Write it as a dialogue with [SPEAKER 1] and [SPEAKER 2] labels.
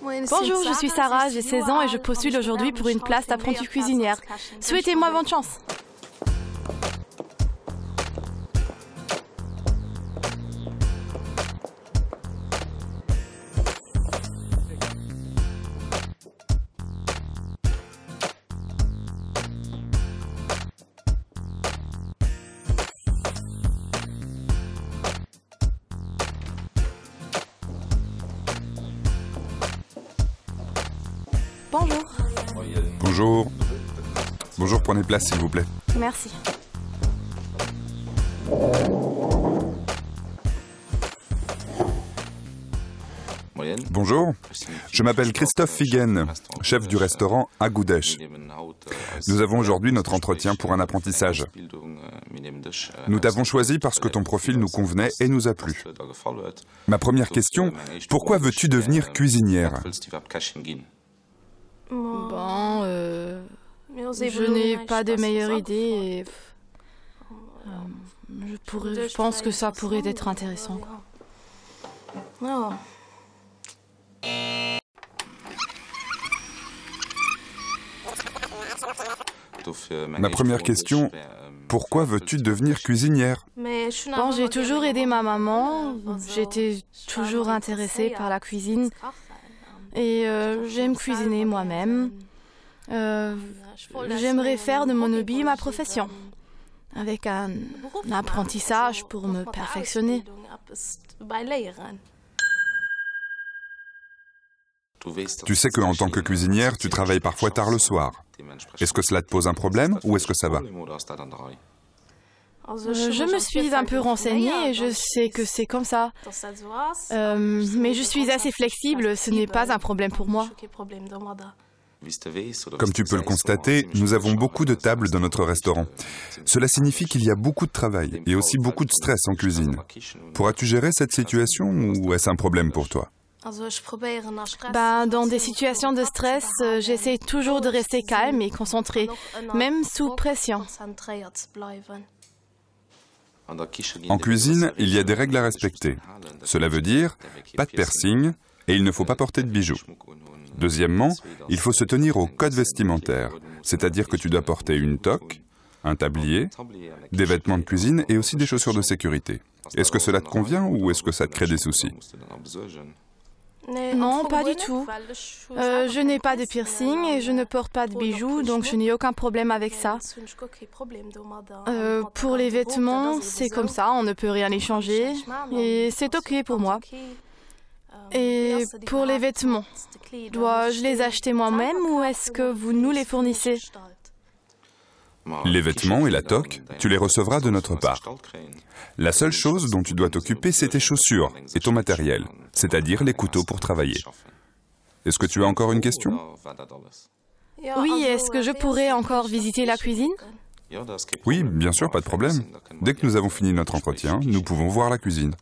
[SPEAKER 1] Bonjour, je suis Sarah, j'ai 16 ans et je postule aujourd'hui pour une place d'apprentie cuisinière. Souhaitez-moi bonne chance. Bonjour.
[SPEAKER 2] Bonjour. Bonjour, prenez place s'il vous plaît.
[SPEAKER 1] Merci.
[SPEAKER 2] Bonjour, je m'appelle Christophe Figen, chef du restaurant Agoudesh. Nous avons aujourd'hui notre entretien pour un apprentissage. Nous t'avons choisi parce que ton profil nous convenait et nous a plu. Ma première question, pourquoi veux-tu devenir cuisinière ?
[SPEAKER 1] Bon, je n'ai pas de meilleure idée et je pense que ça pourrait être intéressant, quoi.
[SPEAKER 2] Ma première question, pourquoi veux-tu devenir cuisinière ?
[SPEAKER 1] Bon, j'ai toujours aidé ma maman, j'étais toujours intéressée par la cuisine et j'aime cuisiner moi-même. J'aimerais faire de mon hobby ma profession, avec un apprentissage pour me perfectionner.
[SPEAKER 2] Tu sais qu'en tant que cuisinière, tu travailles parfois tard le soir. Est-ce que cela te pose un problème ou est-ce que ça va ?
[SPEAKER 1] Je me suis un peu renseignée et je sais que c'est comme ça. Mais je suis assez flexible, ce n'est pas un problème pour moi.
[SPEAKER 2] Comme tu peux le constater, nous avons beaucoup de tables dans notre restaurant. Cela signifie qu'il y a beaucoup de travail et aussi beaucoup de stress en cuisine. Pourras-tu gérer cette situation ou est-ce un problème pour toi ?
[SPEAKER 1] Dans des situations de stress, j'essaie toujours de rester calme et concentrée, même sous pression.
[SPEAKER 2] En cuisine, il y a des règles à respecter. Cela veut dire pas de piercing et il ne faut pas porter de bijoux. Deuxièmement, il faut se tenir au code vestimentaire, c'est-à-dire que tu dois porter une toque, un tablier, des vêtements de cuisine et aussi des chaussures de sécurité. Est-ce que cela te convient ou est-ce que ça te crée des soucis ?
[SPEAKER 1] Non, pas du tout. Je n'ai pas de piercing et je ne porte pas de bijoux, donc je n'ai aucun problème avec ça. Pour les vêtements, c'est comme ça, on ne peut rien y changer et c'est ok pour moi. Et pour les vêtements, dois-je les acheter moi-même ou est-ce que vous nous les fournissez ?
[SPEAKER 2] Les vêtements et la toque, tu les recevras de notre part. La seule chose dont tu dois t'occuper, c'est tes chaussures et ton matériel, c'est-à-dire les couteaux pour travailler. Est-ce que tu as encore une question ?
[SPEAKER 1] Oui, est-ce que je pourrais encore visiter la cuisine ?
[SPEAKER 2] Oui, bien sûr, pas de problème. Dès que nous avons fini notre entretien, nous pouvons voir la cuisine.